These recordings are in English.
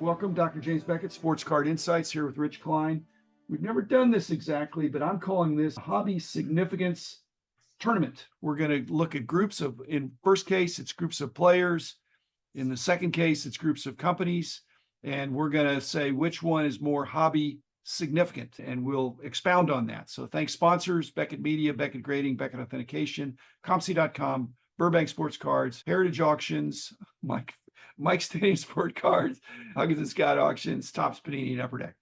Welcome, Dr. James Beckett, Sports Card Insights here with Rich Klein. We've never done this exactly, but I'm calling this Hobby Significance Tournament. We're going to look at groups of, in first case, it's groups of players. In the second case, it's groups of companies. And we're going to say which one is more hobby significant, and we'll expound on that. So thanks sponsors, Beckett Media, Beckett Grading, Beckett Authentication, ComC.com, Burbank Sports Cards, Heritage Auctions, Mike Stadium Sport Cards, Huggins and Scott Auctions, Topps Panini, and Upper Deck.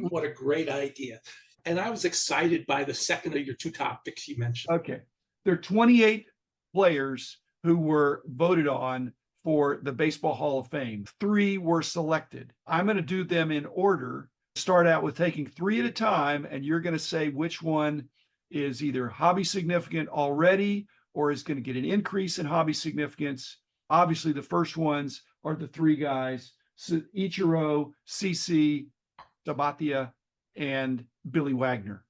What a great idea. And I was excited by the second of your two topics you mentioned. Okay. There are 28 players who were voted on for the Baseball Hall of Fame. 3 were selected. I'm going to do them in order. Start out with taking 3 at a time, and you're going to say which one is either hobby significant already or is going to get an increase in hobby significance. Obviously, the first ones are the 3 guys, Ichiro, CC, Sabathia, and Billy Wagner.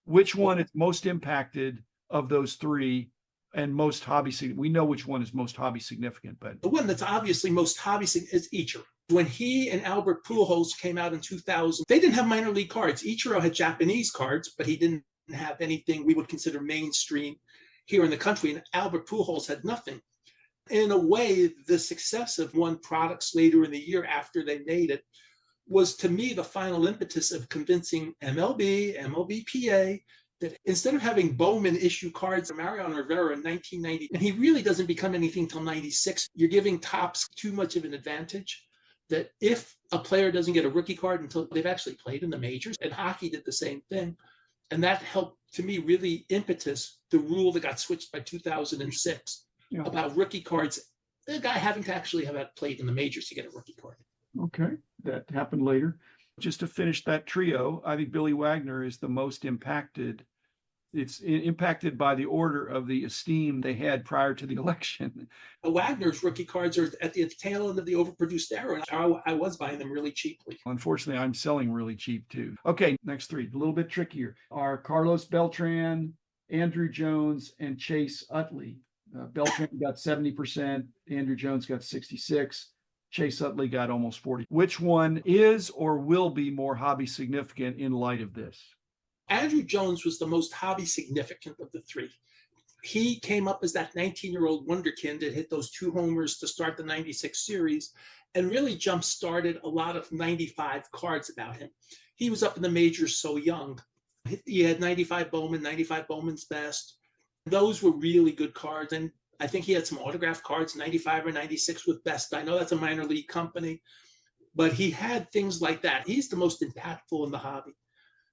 Which one is most impacted of those 3 and most hobby significant? We know which one is most hobby significant, but the one that's obviously most hobby significant is Ichiro. When he and Albert Pujols came out in 2000, they didn't have minor league cards. Ichiro had Japanese cards, but he didn't have anything we would consider mainstream here in the country, and Albert Pujols had nothing. In a way, the success of one products later in the year after they made it was, to me, the final impetus of convincing MLB, MLBPA, that instead of having Bowman issue cards, Mariano Rivera in 1990, and he really doesn't become anything until 96, you're giving Topps too much of an advantage. That if a player doesn't get a rookie card until they've actually played in the majors, and hockey did the same thing. And that helped, to me, really impetus the rule that got switched by 2006 about rookie cards, the guy having to actually have played in the majors to get a rookie card. Okay, that happened later. Just to finish that trio, I think Billy Wagner is the most impacted. It's impacted by the order of the esteem they had prior to the election. Wagner's rookie cards are at the tail end of the overproduced era, and I was buying them really cheaply. Unfortunately, I'm selling really cheap too. Okay, next 3, a little bit trickier, are Carlos Beltran, Andrew Jones, and Chase Utley. Beltran got 70%, Andrew Jones got 66%, Chase Utley got almost 40%. Which one is or will be more hobby significant in light of this? Andrew Jones was the most hobby significant of the 3. He came up as that 19-year-old wonderkind that hit those 2 homers to start the 96 series and really jump-started a lot of 95 cards about him. He was up in the majors so young. He had 95 Bowman, 95 Bowman's Best. Those were really good cards. And I think he had some autographed cards, 95 or 96 with Best. I know that's a minor league company, but he had things like that. He's the most impactful in the hobby.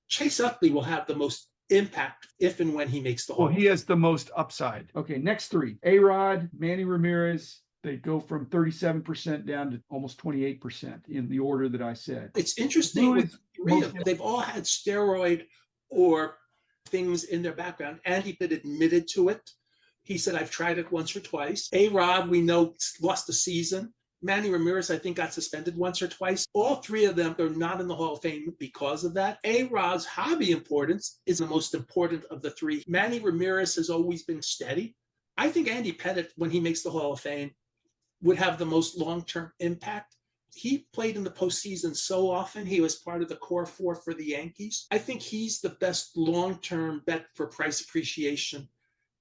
Chase Utley will have the most impact if and when he makes the Hall. Well, he has the most upside. Okay, next 3. A-Rod, Manny Ramirez, they go from 37% down to almost 28% in the order that I said. It's interesting with 3 of them. They've all had steroid or things in their background. Andy Pitt admitted to it. He said, I've tried it once or twice. A-Rod, we know, lost a season. Manny Ramirez, I think, got suspended once or twice. All 3 of them are not in the Hall of Fame because of that. A-Rod's hobby importance is the most important of the 3. Manny Ramirez has always been steady. I think Andy Pettitte, when he makes the Hall of Fame, would have the most long-term impact. He played in the postseason so often. He was part of the core 4 for the Yankees. I think he's the best long-term bet for price appreciation.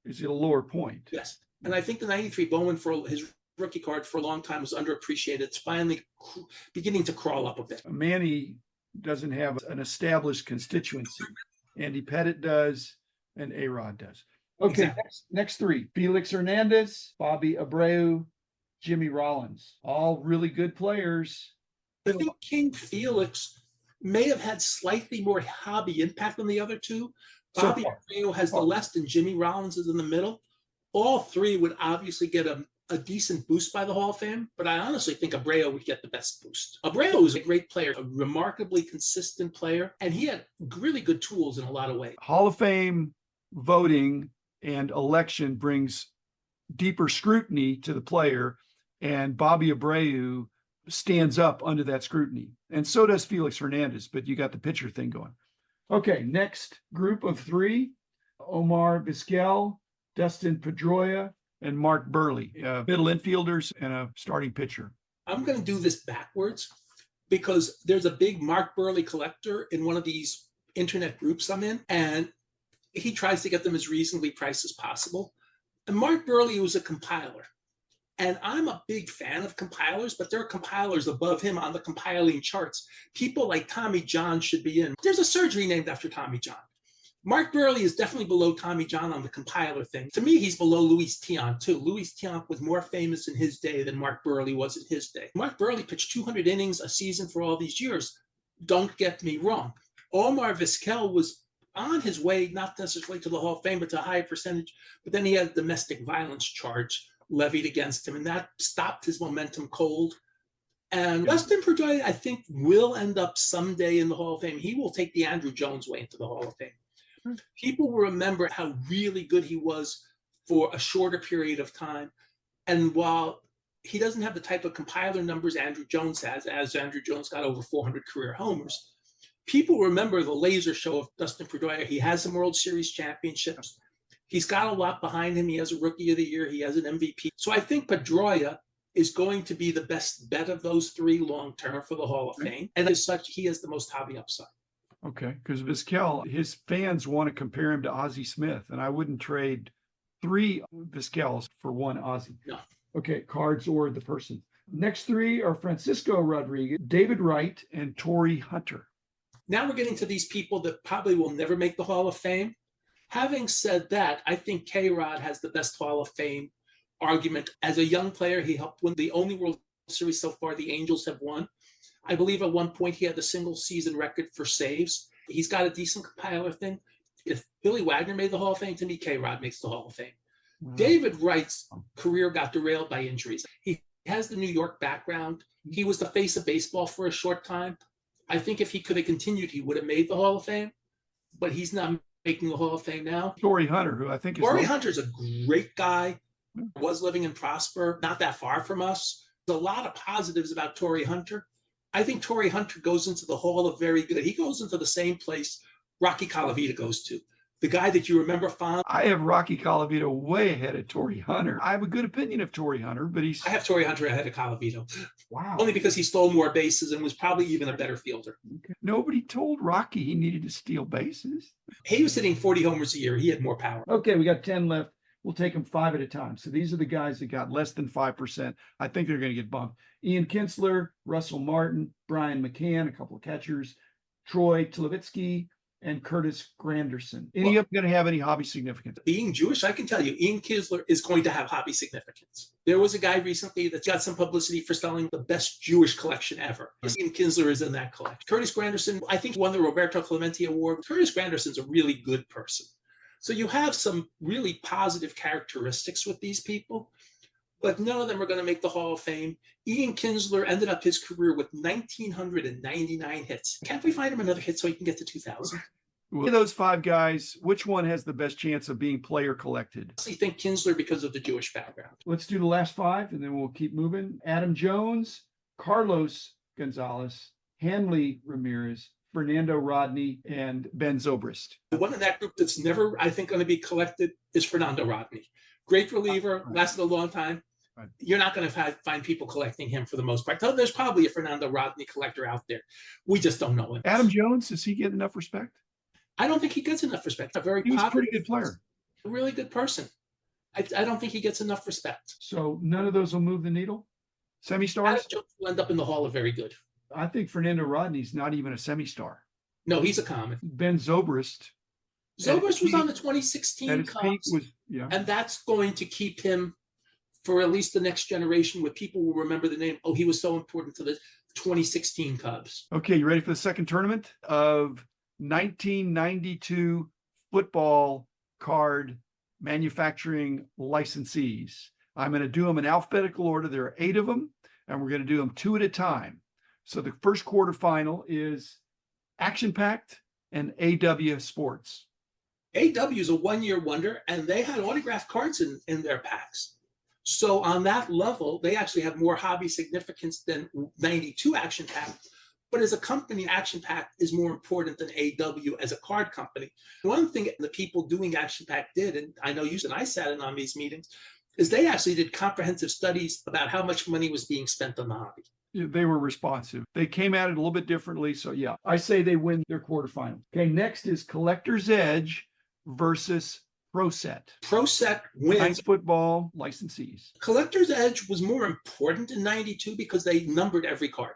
Is it a lower point? Yes. And I think the 93 Bowman for his rookie card for a long time was underappreciated. It's finally beginning to crawl up a bit. Manny doesn't have an established constituency. Andy Pettitte does, and A-Rod does. Okay, exactly. Next 3. Felix Hernandez, Bobby Abreu, Jimmy Rollins. All really good players. I think King Felix may have had slightly more hobby impact than the other 2. Bobby Abreu has the less, and Jimmy Rollins is in the middle. All 3 would obviously get a decent boost by the Hall of Fame, but I honestly think Abreu would get the best boost. Abreu was a great player, a remarkably consistent player, and he had really good tools in a lot of ways. Hall of Fame voting and election brings deeper scrutiny to the player, and Bobby Abreu stands up under that scrutiny. And so does Felix Hernandez, but you got the pitcher thing going. Okay, next group of 3, Omar Vizquel, Dustin Pedroia, and Mark Burley, middle infielders and a starting pitcher. I'm going to do this backwards because there's a big Mark Burley collector in one of these internet groups I'm in, and he tries to get them as reasonably priced as possible. And Mark Burley was a compiler. And I'm a big fan of compilers, but there are compilers above him on the compiling charts. People like Tommy John should be in. There's a surgery named after Tommy John. Mark Burley is definitely below Tommy John on the compiler thing. To me, he's below Louis Tiant, too. Louis Tiant was more famous in his day than Mark Burley was in his day. Mark Burley pitched 200 innings a season for all these years. Don't get me wrong. Omar Vizquel was on his way, not necessarily to the Hall of Fame, but to a higher percentage. But then he had a domestic violence charge levied against him, and that stopped his momentum cold. And Dustin Pedroia, I think, will end up someday in the Hall of Fame. He will take the Andrew Jones way into the Hall of Fame. People will remember how really good he was for a shorter period of time. And while he doesn't have the type of compiler numbers Andrew Jones has, as Andrew Jones got over 400 career homers, people remember the laser show of Dustin Pedroia. He has some World Series championships. He's got a lot behind him. He has a Rookie of the Year. He has an MVP. So I think Pedroia is going to be the best bet of those three long-term for the Hall of Fame. And as such, he has the most hobby upside. Okay, because Vizquel, his fans want to compare him to Ozzie Smith, and I wouldn't trade 3 Vizquels for 1 Ozzie. No. Okay, cards or the person. Next 3 are Francisco Rodriguez, David Wright, and Torrey Hunter. Now we're getting to these people that probably will never make the Hall of Fame. Having said that, I think K-Rod has the best Hall of Fame argument. As a young player, he helped win the only World Series so far the Angels have won. I believe at one point he had the single season record for saves. He's got a decent compiler thing. If Billy Wagner made the Hall of Fame, to me, K-Rod makes the Hall of Fame. Wow. David Wright's career got derailed by injuries. He has the New York background. He was the face of baseball for a short time. I think if he could have continued, he would have made the Hall of Fame, but he's not making the Hall of Fame now. Torrey Hunter, who I think is... Torrey Hunter's a great guy, was living in Prosper, not that far from us. There's a lot of positives about Torrey Hunter. I think Torrey Hunter goes into the Hall of Very Good. He goes into the same place Rocky Colavita goes to. The guy that you remember fond. I have Rocky Colavita way ahead of Torrey Hunter. I have a good opinion of Torrey Hunter, but I have Torrey Hunter ahead of Colavita. Wow. Only because he stole more bases and was probably even a better fielder. Okay. Nobody told Rocky he needed to steal bases. He was hitting 40 homers a year. He had more power. Okay, we got 10 left. We'll take them 5 at a time. So these are the guys that got less than 5%. I think they're going to get bumped. Ian Kinsler, Russell Martin, Brian McCann, a couple of catchers, Troy Tulowitzki, and Curtis Granderson. Any of them going to have any hobby significance? Being Jewish, I can tell you, Ian Kinsler is going to have hobby significance. There was a guy recently that got some publicity for selling the best Jewish collection ever. Ian Kinsler is in that collection. Curtis Granderson, I think, won the Roberto Clemente Award. Curtis Granderson's a really good person. So you have some really positive characteristics with these people, but none of them are going to make the Hall of Fame. Ian Kinsler ended up his career with 1,999 hits. Can't we find him another hit so he can get to 2,000? Of those 5 guys, which one has the best chance of being player collected? I think Kinsler because of the Jewish background. Let's do the last 5, and then we'll keep moving. Adam Jones, Carlos Gonzalez, Hanley Ramirez, Fernando Rodney, and Ben Zobrist. The one in that group that's never, I think, going to be collected is Fernando Rodney. Great reliever, lasted a long time. Right. You're not going to find people collecting him for the most part. There's probably a Fernando Rodney collector out there. We just don't know him. Adam Jones, does he get enough respect? I don't think he gets enough respect. He was a pretty good player. A really good person. I don't think he gets enough respect. So none of those will move the needle? Semi-stars? Adam Jones will end up in the Hall of Very Good. I think Fernando Rodney's not even a semi-star. No, he's a common. Ben Zobrist. Zobrist was on the 2016 Cubs, and that's going to keep him for at least the next generation where people will remember the name. Oh, he was so important to the 2016 Cubs. Okay, you ready for the second tournament of 1992 football card manufacturing licensees? I'm going to do them in alphabetical order. There are 8 of them, and we're going to do them 2 at a time. So the first quarterfinal is Action Packed and AW Sports. AW is a one-year wonder, and they had autographed cards in their packs. So on that level, they actually have more hobby significance than 92 Action Packed. But as a company, Action Packed is more important than AW as a card company. One thing the people doing Action Packed did, and I know you and I sat in on these meetings, is they actually did comprehensive studies about how much money was being spent on the hobby. They were responsive. They came at it a little bit differently. So yeah, I say they win their quarterfinal. Okay, next is Collector's Edge versus ProSet. ProSet wins. Nice football licensees. Collector's Edge was more important in 92 because they numbered every card.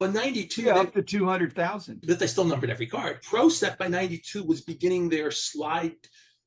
But 92, yeah, up to 200,000. But they still numbered every card. ProSet by 92 was beginning their slide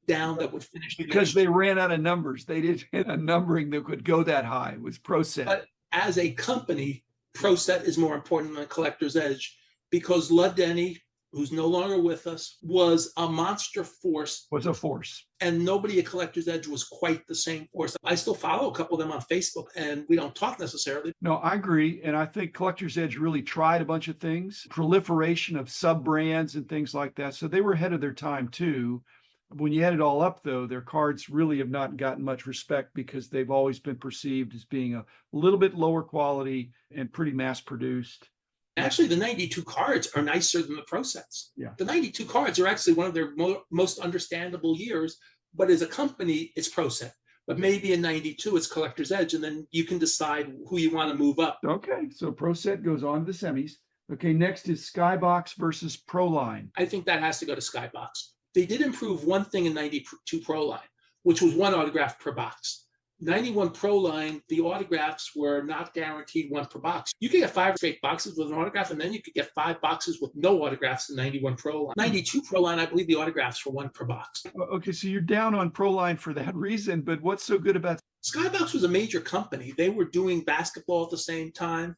down that would finish because they ran out of numbers. They didn't have a numbering that could go that high. It was ProSet. But as a company, ProSet is more important than Collector's Edge because Lud Denny, who's no longer with us, was a monster force. Was a force. And nobody at Collector's Edge was quite the same force. I still follow a couple of them on Facebook, and we don't talk necessarily. No, I agree. And I think Collector's Edge really tried a bunch of things, proliferation of sub-brands and things like that. So they were ahead of their time too. When you add it all up, though, their cards really have not gotten much respect because they've always been perceived as being a little bit lower quality and pretty mass-produced. Actually, the 92 cards are nicer than the ProSets. Yeah. The 92 cards are actually one of their most understandable years, but as a company, it's ProSet. But maybe in 92, it's Collector's Edge, and then you can decide who you want to move up. Okay, so ProSet goes on to the semis. Okay, next is Skybox versus ProLine. I think that has to go to Skybox. They did improve one thing in 92 ProLine, which was one autograph per box. 91 ProLine, the autographs were not guaranteed one per box. You could get 5 straight boxes with an autograph, and then you could get 5 boxes with no autographs in 91 ProLine. 92 ProLine, I believe the autographs were 1 per box. Okay, so you're down on ProLine for that reason, but what's so good about Skybox was a major company. They were doing basketball at the same time.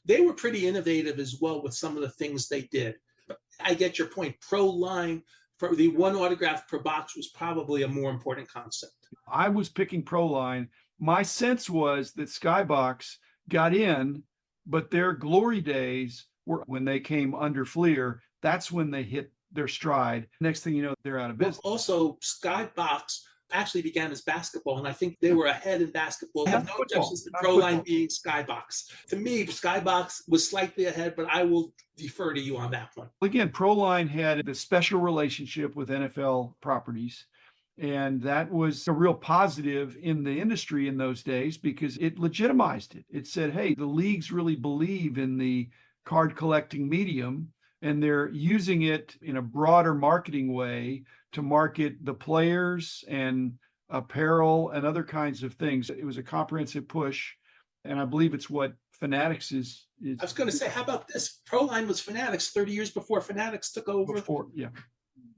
They were pretty innovative as well with some of the things they did. But I get your point. ProLine, for the one autograph per box, was probably a more important concept. I was picking ProLine. My sense was that Skybox got in, but their glory days were when they came under Fleer. That's when they hit their stride. Next thing you know, they're out of business. Also, Skybox actually began as basketball, and I think they were ahead in basketball. I have no objections to ProLine being Skybox. To me, Skybox was slightly ahead, but I will defer to you on that one. Again, ProLine had a special relationship with NFL properties, and that was a real positive in the industry in those days because it legitimized it. It said, hey, the leagues really believe in the card collecting medium, and they're using it in a broader marketing way to market the players and apparel and other kinds of things. It was a comprehensive push, and I believe it's what Fanatics is. I was going to say, how about this? ProLine was Fanatics 30 years before Fanatics took over. Before, yeah.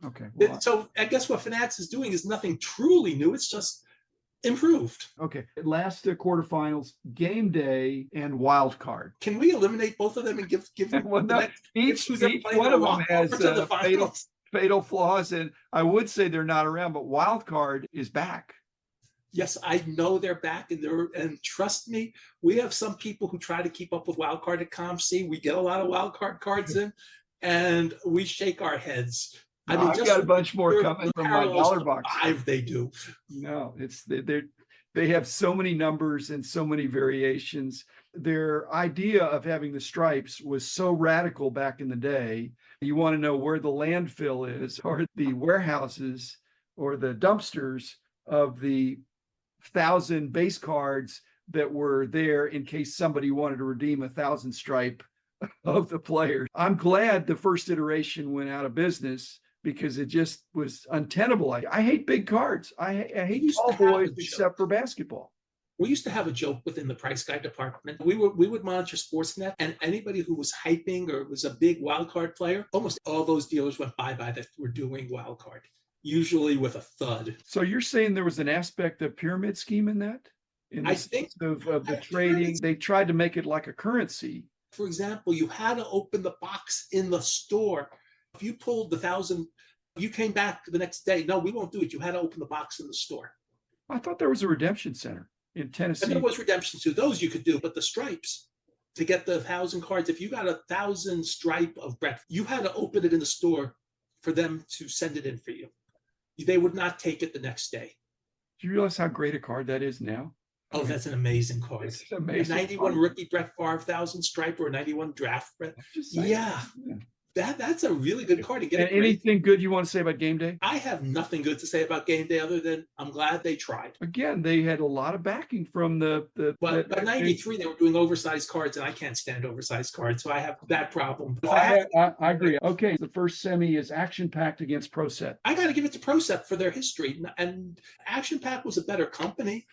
Okay. Well, so I guess what Fanatics is doing is nothing truly new. It's just improved. Okay. Last quarterfinals, Game Day and Wildcard. Can we eliminate both of them and give well, no, each one of them has fatal flaws, and I would say they're not around, but Wildcard is back. Yes, I know they're back, and trust me, we have some people who try to keep up with Wildcard at ComC. We get a lot of Wildcard cards in, and we shake our heads. I mean, I've got a bunch more coming from my dollar box. 5 they do. No, they have so many numbers and so many variations. Their idea of having the stripes was so radical back in the day. You want to know where the landfill is, or the warehouses, or the dumpsters of the 1,000 base cards that were there in case somebody wanted to redeem 1,000 stripe of the players. I'm glad the first iteration went out of business because it just was untenable. I hate big cards. I hate tall boys except for basketball. We used to have a joke within the price guide department. We would monitor Sportsnet, and anybody who was hyping or was a big wildcard player, almost all those dealers went bye-bye that were doing wildcard, usually with a thud. So you're saying there was an aspect of pyramid scheme in that? I think of the trading, they tried to make it like a currency. For example, you had to open the box in the store. If you pulled the 1,000, you came back the next day. No, we won't do it. You had to open the box in the store. I thought there was a redemption center in Tennessee. And there was redemption too. Those you could do, but the stripes to get the 1,000 cards, if you got 1,000 stripe of Brett, you had to open it in the store for them to send it in for you. They would not take it the next day. Do you realize how great a card that is now? Oh, that's an amazing card. It's an amazing 91 card. rookie Brett Favre 1,000 stripe or a 91 draft Brett. Yeah. That's a really good card. And get And a great. anything good you want to say about game day? I have nothing good to say about game day other than I'm glad they tried. Again, they had a lot of backing from But by '93, they were doing oversized cards, and I can't stand oversized cards, so I have that problem. If I have, I agree. Okay, the first semi is Action Packed against ProSet. I got to give it to ProSet for their history. And Action Pack was a better company.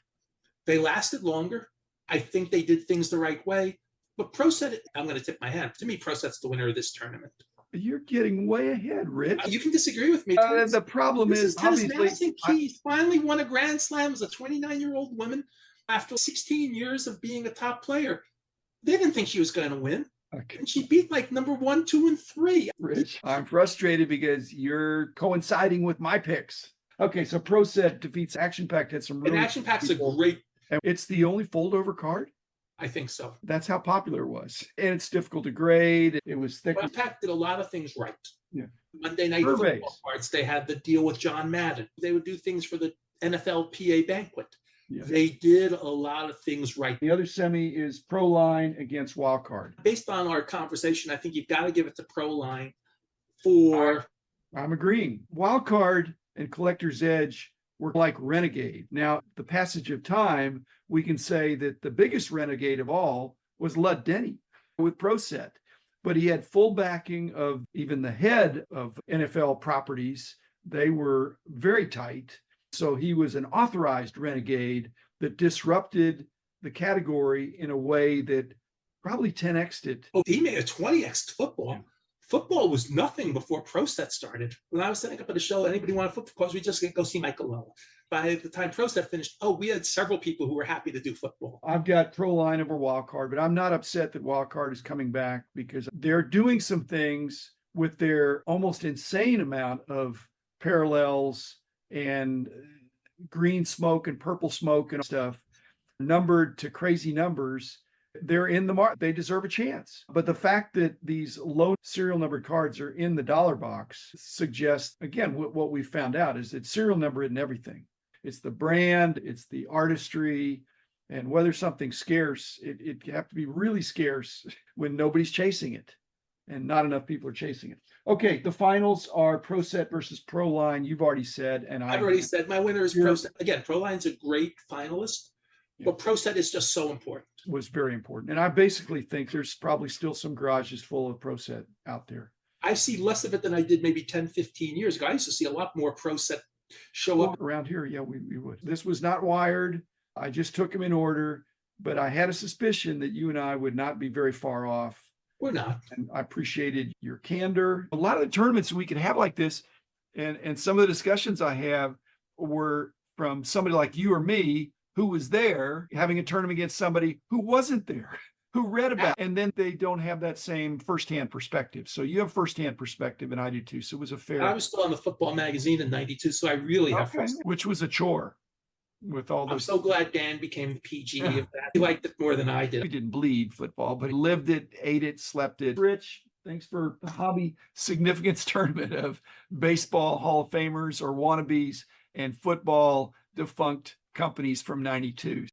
They lasted longer. I think they did things the right way. But ProSet, I'm going to tip my hand. To me, ProSet's the winner of this tournament. You're getting way ahead, Rich. You can disagree with me. The problem This is Tennis obviously Madison Keys finally won a Grand Slam as a 29-year-old woman after 16 years of being a top player. They didn't think she was going to win. Okay. And she beat like number 1, 2, and 3. Rich, I'm frustrated because you're coinciding with my picks. Okay, so ProSet defeats Action Packed. Had some really And Action Pack's a great. and it's the only fold over card. I think so. That's how popular it was. And it's difficult to grade. It was thick. Action Pack did a lot of things right. Yeah. Monday Night Surveys. Football cards. They had the deal with John Madden. They would do things for the NFLPA banquet. Yeah. They did a lot of things right. The other semi is Pro Line against Wildcard. Based on our conversation, I think you've got to give it to Pro Line for. I'm agreeing. Wildcard and Collector's Edge were like Renegade. Now, the passage of time, we can say that the biggest renegade of all was Lud Denny with ProSet, but he had full backing of even the head of NFL properties. They were very tight. So he was an authorized renegade that disrupted the category in a way that probably 10x'd it. Oh, he made a 20x football. Yeah. Football was nothing before ProSet started. When I was setting up at a show, anybody wanted football cards, we just go see Michael Lowe. By the time ProSet finished, we had several people who were happy to do football. I've got Pro Line over Wildcard, but I'm not upset that Wildcard is coming back because they're doing some things with their almost insane amount of parallels and green smoke and purple smoke and stuff, numbered to crazy numbers. They're in the market. They deserve a chance. But the fact that these low serial numbered cards are in the dollar box suggests, again, what we found out is that serial number isn't everything. It's the brand, it's the artistry, and whether something's scarce, it have to be really scarce when nobody's chasing it and not enough people are chasing it. Okay, the finals are ProSet versus Pro Line. You've already said, and I've already said my winner is ProSet. Again, Pro Line's a great finalist, but ProSet is just so important. Was very important. And I basically think there's probably still some garages full of ProSet out there. I see less of it than I did maybe 10, 15 years ago. I used to see a lot more ProSet show up. Around here, yeah, we would. This was not wired. I just took them in order, but I had a suspicion that you and I would not be very far off. We're not. And I appreciated your candor. A lot of the tournaments we could have like this, and some of the discussions I have were from somebody like you or me who was there having a tournament against somebody who wasn't there, who read about it, and then they don't have that same firsthand perspective. So you have firsthand perspective, and I do too. So it was a fair. I was still on the football magazine in '92, so I really have first. Which was a chore with all those. I'm so glad Dan became the PG of that. He liked it more than I did. He didn't bleed football, but he lived it, ate it, slept it. Rich, thanks for the hobby significance tournament of baseball Hall of Famers or wannabes and football defunct companies from '92.